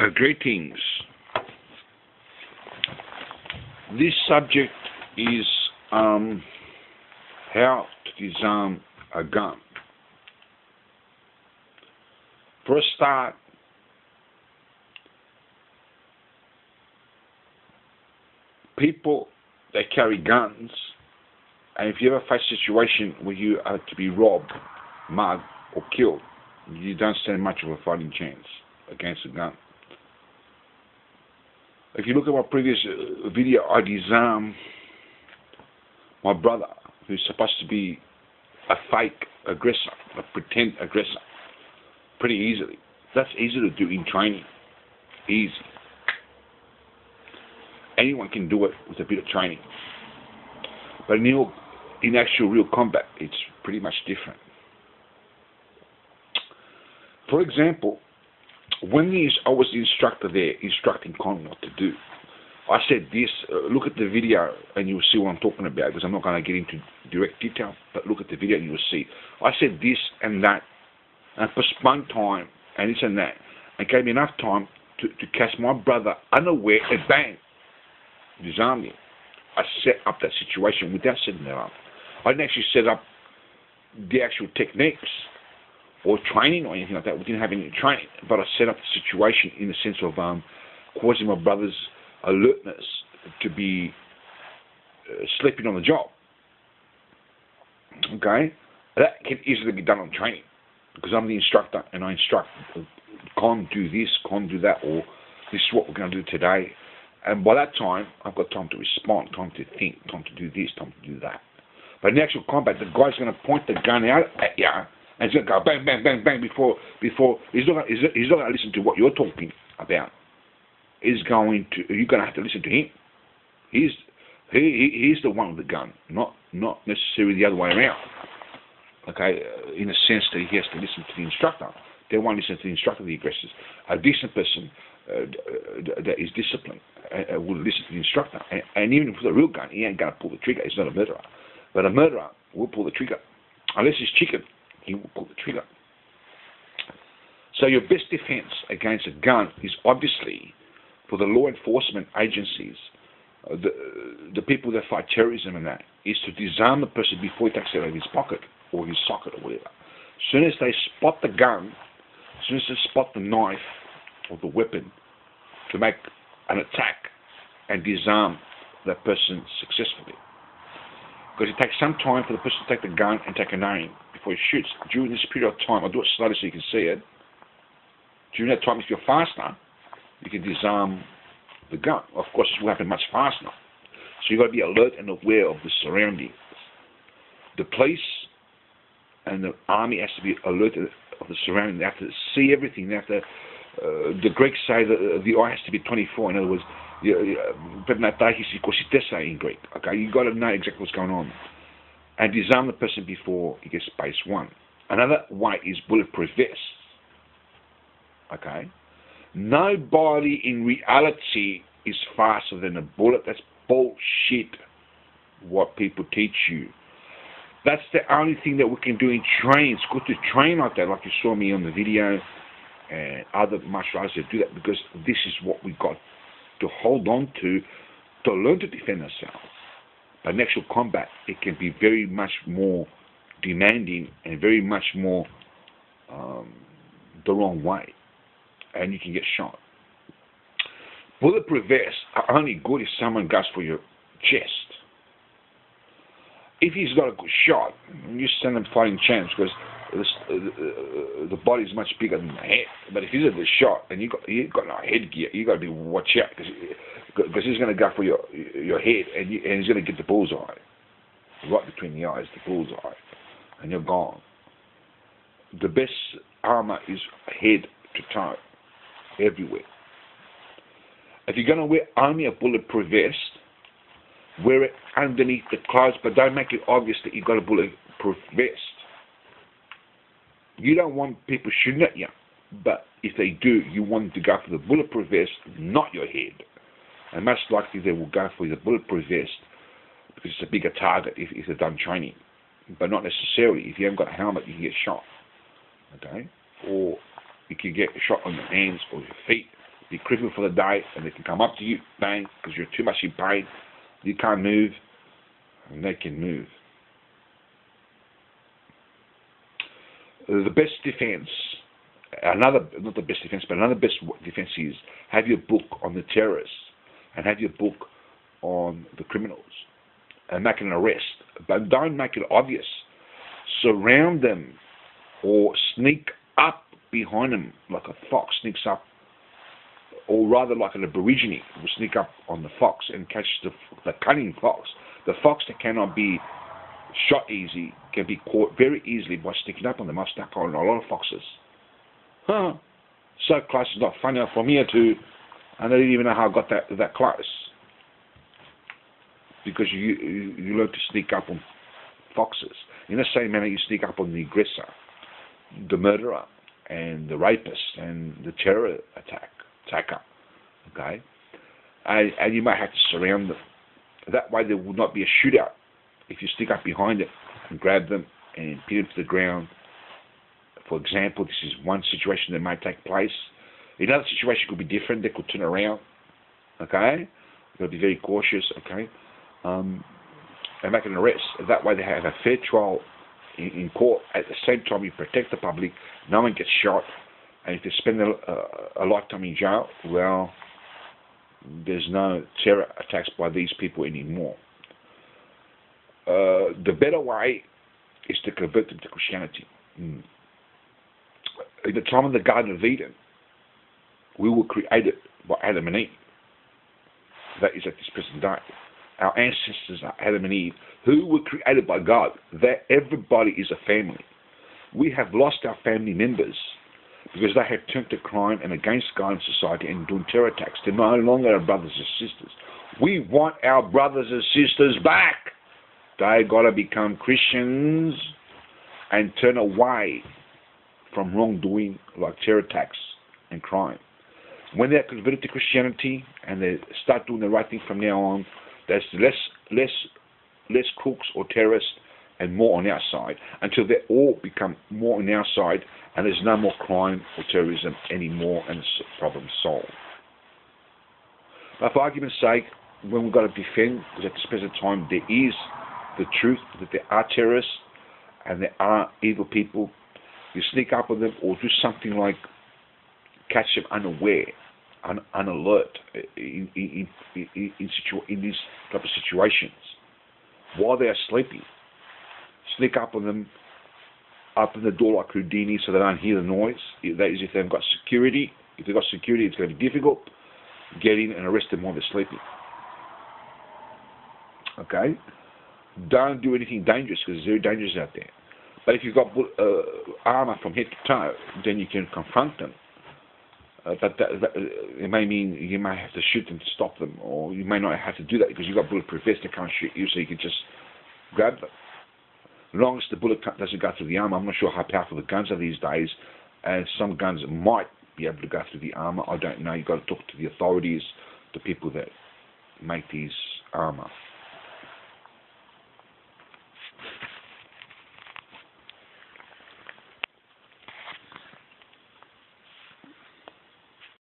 Greetings. This subject is how to disarm a gun. For a start, people that carry guns, and if you ever face a situation where you are to be robbed, mugged, or killed, you don't stand much of a fighting chance against a gun. If you look at my previous video, I disarmed my brother, who's supposed to be a fake aggressor, a pretend aggressor, pretty easily. That's easy to do in training. Easy. Anyone can do it with a bit of training. But in actual real combat, it's pretty much different. For example, when I was the instructor there, instructing Con what to do, I said this, look at the video and you'll see what I'm talking about, because I'm not going to get into direct detail, but look at the video and you'll see. I said this and that, and postponed time, and this and that, and gave me enough time to catch my brother unaware, and bang, disarm him. I set up that situation without setting that up. I didn't actually set up the actual techniques or training or anything like that. We didn't have any training, but I set up the situation in the sense of causing my brother's alertness to be sleeping on the job. Okay? That can easily be done on training, because I'm the instructor and I instruct, Con do this, Con do that, or this is what we're going to do today. And by that time, I've got time to respond, time to think, time to do this, time to do that. But in actual combat, the guy's going to point the gun out at you, and he's going to go bang, bang, bang, bang before he's not going to listen to what you're talking about. You're going to have to listen to him. He's the one with the gun, not necessarily the other way around. Okay, in a sense that he has to listen to the instructor. They won't listen to the instructor, the aggressors. A decent person that is disciplined will listen to the instructor. And even with a real gun, he ain't going to pull the trigger. He's not a murderer. But a murderer will pull the trigger. Unless he's chicken, he will pull the trigger. So your best defense against a gun is obviously, for the law enforcement agencies, the people that fight terrorism and that, is to disarm the person before he takes it out of his pocket or his socket or whatever. As soon as they spot the gun, as soon as they spot the knife or the weapon, to make an attack and disarm that person successfully. Because it takes some time for the person to take the gun and take an aim before he shoots. During this period of time, I'll do it slowly so you can see it. During that time, if you're faster, you can disarm the gun. Of course, it will happen much faster. So you've got to be alert and aware of the surroundings. The police and the army has to be alert of the surroundings. They have to see everything. They have to. The Greeks say that the eye has to be 24. In other words, in Greek. Okay, you got to know exactly what's going on, and disarm the person before he gets base one. Another way is bulletproof vests. Okay, nobody in reality is faster than a bullet. That's bullshit. What people teach you. That's the only thing that we can do in training. It's good to train like that, like you saw me on the video, and other martial artists that do that, because this is what we got to hold on to learn to defend ourselves. But in actual combat, it can be very much more demanding and very much more the wrong way, and you can get shot. Bulletproof vests are only good if someone goes for your chest. If he's got a good shot, you stand a fighting chance, because the body is much bigger than the head. But if he's a good shot and you've got no headgear, you got to be watch out, because he's going to go for your head, and he's going to get the bullseye right between the eyes, the bullseye, and you're gone. The best armor is head to toe, everywhere. If you're going to wear only a bulletproof vest, wear it underneath the clothes, but don't make it obvious that you've got a bulletproof vest. You don't want people shooting at you, but if they do, you want them to go for the bulletproof vest, not your head. And most likely they will go for the bulletproof vest because it's a bigger target if they're done training. But not necessarily. If you haven't got a helmet, you can get shot. Okay? Or you can get shot on your hands or your feet be crippled for the day, and they can come up to you, bang, because you're too much in pain, you can't move, and they can move. The best defense, not the best defense, but another best defense is have your book on the terrorists and have your book on the criminals and make an arrest. But don't make it obvious. Surround them or sneak up behind them like a fox sneaks up, or rather like an aborigine will sneak up on the fox and catch the cunning fox. The fox that cannot be shot easy can be caught very easily by sneaking up on them. I've stuck on a lot of foxes. So close, it's not funny. From here to, I don't even know how I got that close. Because you learn to sneak up on foxes. In the same manner you sneak up on the aggressor, the murderer, and the rapist, and the terror attacker. Okay? And you might have to surround them. That way there will not be a shootout. If you stick up behind them and grab them and pin them to the ground, for example, this is one situation that may take place. Another situation could be different. They could turn around. Okay? You've got to be very cautious. Okay? And make an arrest. That way they have a fair trial in court. At the same time, you protect the public. No one gets shot. And if they spend a lifetime in jail, well, there's no terror attacks by these people anymore. The better way is to convert them to Christianity. In the time of the Garden of Eden, we were created by Adam and Eve. That is at this present day. Our ancestors are Adam and Eve, who were created by God. That everybody is a family. We have lost our family members because they have turned to crime and against God and society and doing terror attacks. They're no longer our brothers and sisters. We want our brothers and sisters back. They got to become Christians and turn away from wrongdoing like terror attacks and crime. When they're converted to Christianity and they start doing the right thing from now on, there's less crooks or terrorists and more on our side, until they all become more on our side and there's no more crime or terrorism anymore and the problem solved. But for argument's sake, when we've got to defend, because at this present time there is the truth that there are terrorists and there are evil people, you sneak up on them or do something like catch them unaware, unalert in these type of situations while they are sleeping. Sneak up on them, open the door like Houdini so they don't hear the noise. That is if they've got security. If they've got security, it's going to be difficult. Get in and arrest them while they're sleeping. Okay? Don't do anything dangerous because it's very dangerous out there. But if you've got armor from head to toe, then you can confront them. But it may mean you may have to shoot them to stop them, or you may not have to do that because you've got bulletproof vest that can't shoot you, so you can just grab them. As long as the bullet doesn't go through the armor, I'm not sure how powerful the guns are these days, and some guns might be able to go through the armor. I don't know. You've got to talk to the authorities, the people that make these armor.